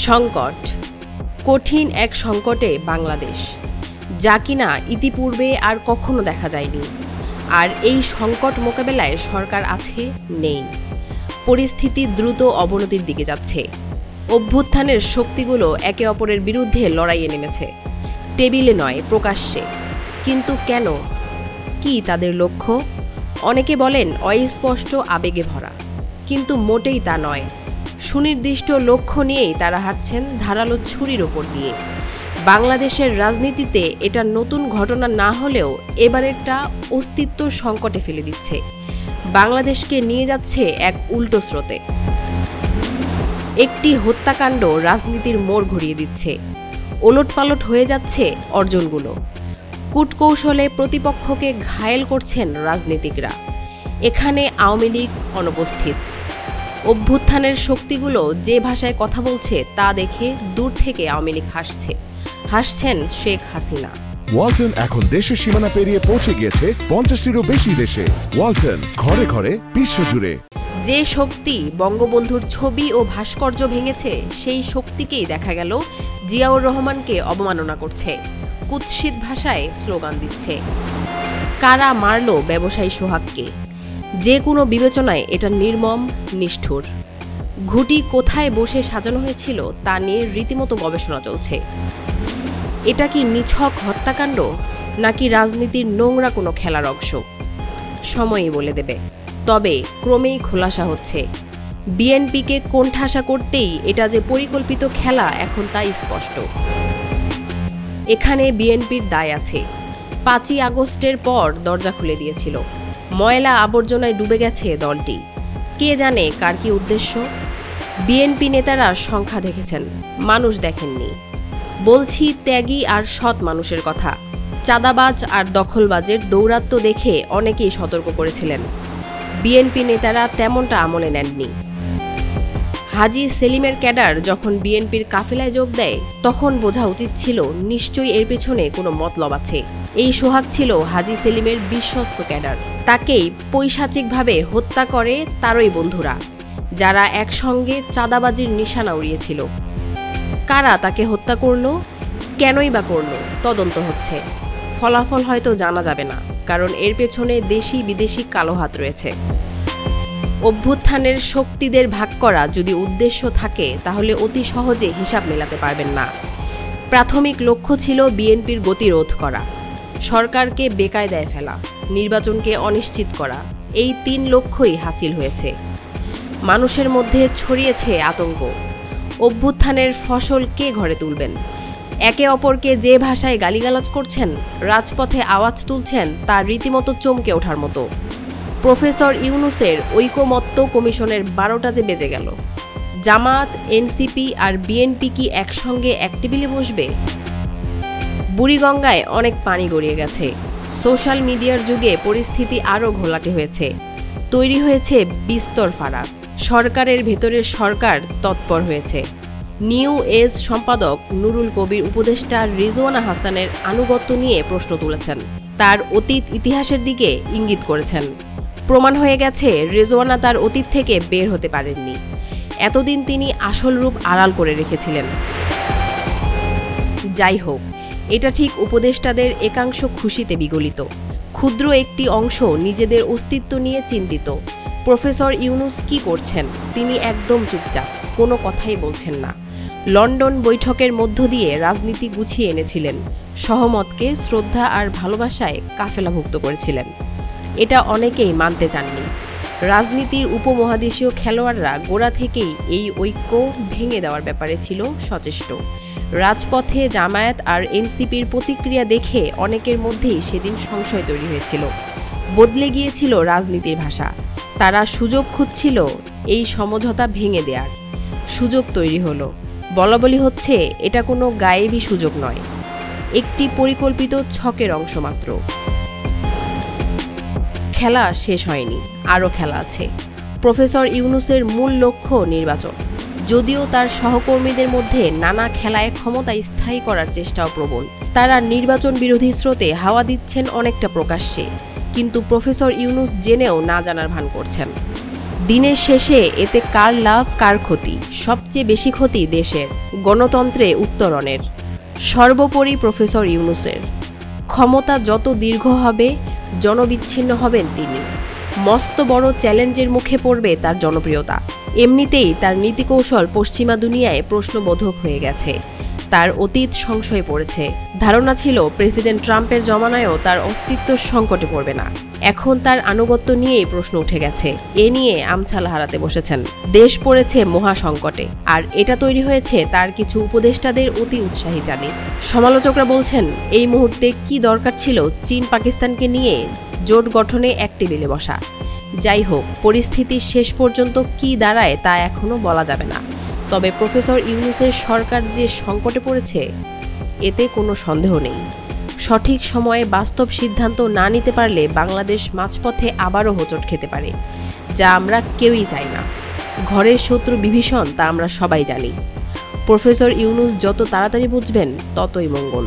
সংকট, কঠিন এক সংকটে বাংলাদেশ, যা কিনা ইতিপূর্বে আর কখনো দেখা যায়নি। আর এই সংকট মোকাবেলায় সরকার আছে, নেই। পরিস্থিতি দ্রুত অবনতির দিকে যাচ্ছে। অভ্যুত্থানের শক্তিগুলো একে অপরের বিরুদ্ধে লড়াইয়ে নেমেছে, টেবিলে নয়, প্রকাশ্যে। কিন্তু কেন? কি তাদের লক্ষ্য? অনেকে বলেন অস্পষ্ট আবেগে ভরা, কিন্তু মোটেই তা নয়। সুনির্দিষ্ট লক্ষ্য নিয়েই তারা হাঁটছেন ধারালো ছুরির ওপর দিয়ে। বাংলাদেশের রাজনীতিতে এটা নতুন ঘটনা না হলেও এবারেরটা অস্তিত্ব সংকটে ফেলে দিচ্ছে। বাংলাদেশকে নিয়ে যাচ্ছে এক উল্টো স্রোতে। একটি হত্যাকাণ্ড রাজনীতির মোড় ঘুরিয়ে দিচ্ছে। ওলটপালট হয়ে যাচ্ছে অর্জনগুলো। কূটকৌশলে প্রতিপক্ষকে ঘায়েল করছেন রাজনীতিকরা। এখানে আওয়ামী লীগ অনুপস্থিত। অভ্যুত্থানের শক্তিগুলো যে ভাষায় কথা বলছে তা দেখে দূর থেকে আওয়ামী লীগ হাসছেন শেখ হাসিনা। ওয়ালটন এখন দেশের সীমানা পেরিয়ে পৌঁছে গিয়েছে 50টিরও বেশি দেশে। ওয়ালটন, ঘরে ঘরে, বিশ্বজুড়ে। যে শক্তি বঙ্গবন্ধুর ছবি ও ভাস্কর্য ভেঙেছে, সেই শক্তিকেই দেখা গেল জিয়াউর রহমানকে অবমাননা করছে, কুৎসিত ভাষায় স্লোগান দিচ্ছে। কারা মারল ব্যবসায়ী সোহাগকে? যে কোনো বিবেচনায় এটা নির্মম, নিষ্ঠুর। ঘুঁটি কোথায় বসে সাজানো হয়েছিল তা নিয়ে রীতিমতো গবেষণা চলছে। এটা কি নিছক হত্যাকাণ্ড, নাকি রাজনীতির নোংরা কোনো খেলার অংশ? সময়ই বলে দেবে। তবে ক্রমেই খোলাসা হচ্ছে। বিএনপিকে কোণঠাসা করতেই এটা যে পরিকল্পিত খেলা, এখন তা স্পষ্ট। এখানে বিএনপির দায় আছে। 5ই আগস্টের পর দরজা খুলে দিয়েছিল। ময়লা আবর্জনায় ডুবে গেছে দলটি। কে জানে কার কি উদ্দেশ্য? বিএনপি নেতারা সংখ্যা দেখেছেন, মানুষ দেখেননি। বলছি ত্যাগী আর সৎ মানুষের কথা। চাঁদাবাজ আর দখলবাজের দৌরাত্ম্য দেখে অনেকেই সতর্ক করেছিলেন। বিএনপি নেতারা তেমনটা আমলে নেননি। হাজী সেলিমের ক্যাডার যখন বিএনপির কাফেলায় যোগ দেয়, তখন বোঝা উচিত ছিল নিশ্চয়ই এর পেছনে কোনো মতলব আছে। এই সোহাগ ছিল হাজী সেলিমের বিশ্বস্ত ক্যাডার। তাকেই পৈশাচিকভাবে হত্যা করে তারই বন্ধুরা, যারা একসঙ্গে চাঁদাবাজির নিশানা উড়িয়েছিল। কারা তাকে হত্যা করলো, কেনই বা করলো, তদন্ত হচ্ছে। ফলাফল হয়তো জানা যাবে না, কারণ এর পেছনে দেশি বিদেশি কালো হাত রয়েছে। অভ্যুত্থানের শক্তিদের ভাগ করা যদি উদ্দেশ্য থাকে, তাহলে অতি সহজে হিসাব মেলাতে পারবেন না। প্রাথমিক লক্ষ্য ছিল বিএনপির গতিরোধ করা, সরকারকে বেকায়দায় ফেলা, নির্বাচনকে অনিশ্চিত করা। এই 3 লক্ষ্যই হাসিল হয়েছে। মানুষের মধ্যে ছড়িয়েছে আতঙ্ক। অভ্যুত্থানের ফসল কে ঘরে তুলবেন? একে অপরকে যে ভাষায় গালিগালাজ করছেন, রাজপথে আওয়াজ তুলছেন, তা রীতিমতো চমকে ওঠার মতো। প্রফেসর ইউনূসের ঐকমত্য কমিশনের 12টা যে বেজে গেল। জামাত, এনসিপি আর বিএনপি কি একসঙ্গে এক টেবিলে বসবে? বুড়িগঙ্গায় অনেক পানি গড়িয়ে গেছে। সোশ্যাল মিডিয়ার যুগে পরিস্থিতি আরও ঘোলাটে হয়েছে। তৈরি হয়েছে বিস্তর ফারাক। সরকারের ভেতরের সরকার তৎপর হয়েছে। নিউ এজ সম্পাদক নুরুল কবির উপদেষ্টা রিজওয়ানা হাসানের আনুগত্য নিয়ে প্রশ্ন তুলেছেন। তার অতীত ইতিহাসের দিকে ইঙ্গিত করেছেন। প্রমাণ হয়ে গেছে রিজওয়ানা তার অতীত থেকে বের হতে পারেননি। এতদিন তিনি আসল রূপ আড়াল করে রেখেছিলেন। যাই হোক, এটা ঠিক উপদেষ্টাদের একাংশ খুশিতে বিগলিত। ক্ষুদ্র একটি অংশ নিজেদের অস্তিত্ব নিয়ে চিন্তিত। প্রফেসর ইউনূস কি করছেন? তিনি একদম চুপচাপ, কোনো কথাই বলছেন না। লন্ডন বৈঠকের মধ্য দিয়ে রাজনীতি গুছিয়ে এনেছিলেন, সহমতকে শ্রদ্ধা আর ভালোবাসায় কাফেলাভুক্ত করেছিলেন। এটা অনেকেই মানতে চাননি। রাজনীতির উপমহাদেশীয় খেলোয়াড়রা গোড়া থেকেই এই ঐক্য ভেঙে দেওয়ার ব্যাপারে ছিল সচেষ্ট। রাজপথে জামায়াত আর এনসিপির প্রতিক্রিয়া দেখে অনেকের মধ্যেই সেদিন সংশয় তৈরি হয়েছিল। বদলে গিয়েছিল রাজনীতির ভাষা। তারা সুযোগ খুঁজছিল এই সমঝোতা ভেঙে দেওয়ার। সুযোগ তৈরি হলো। বলাবলি হচ্ছে এটা কোনো গায়েবী সুযোগ নয়, একটি পরিকল্পিত ছকের অংশ মাত্র। খেলা শেষ হয়নি, আরও খেলা আছে। প্রফেসর ইউনূসের মূল লক্ষ্য নির্বাচন, যদিও তার সহকর্মীদের মধ্যে নানা খেলায় ক্ষমতা স্থায়ী করার চেষ্টাও প্রবল। তারা নির্বাচন বিরোধী স্রোতে হাওয়া দিচ্ছেন অনেকটা প্রকাশ্যে, কিন্তু প্রফেসর ইউনূস জেনেও না জানার ভান করছেন। দিনের শেষে এতে কার লাভ কার ক্ষতি? সবচেয়ে বেশি ক্ষতি দেশের, গণতন্ত্রে উত্তরণের, সর্বোপরি প্রফেসর ইউনূসের। ক্ষমতা যত দীর্ঘ হবে, জনবিচ্ছিন্ন হবেন তিনি। মস্ত বড় চ্যালেঞ্জের মুখে পড়বে তার জনপ্রিয়তা। এমনিতেই তার নীতিকৌশল পশ্চিমা দুনিয়ায় প্রশ্নবোধক হয়ে গেছে। তার অতীত সংশয়ে পড়েছে। ধারণা ছিল প্রেসিডেন্ট ট্রাম্পের জমানায়ও তার অস্তিত্ব সংকটে পড়বে না। এখন তার আনুগত্য নিয়েই প্রশ্ন উঠে গেছে। এ নিয়ে আমছাল হারাতে বসেছেন। দেশ পড়েছে মহাসংকটে, আর এটা তৈরি হয়েছে তার কিছু উপদেষ্টাদের অতি উৎসাহী জানে। সমালোচকরা বলছেন, এই মুহূর্তে কি দরকার ছিল চীন পাকিস্তানকে নিয়ে জোট গঠনে এক টেবিলে বসা। যাই হোক, পরিস্থিতি শেষ পর্যন্ত কি দাঁড়ায় তা এখনও বলা যাবে না। তবে প্রফেসর ইউনূসের সরকার যে সংকটে পড়েছে, এতে কোনো সন্দেহ নেই। সঠিক সময়ে বাস্তব সিদ্ধান্ত না নিতে পারলে বাংলাদেশ মাঝপথে আবারও হোঁচট খেতে পারে, যা আমরা কেউই চাই না। ঘরের শত্রু বিভীষণ, তা আমরা সবাই জানি। প্রফেসর ইউনূস যত তাড়াতাড়ি বুঝবেন, ততই মঙ্গল।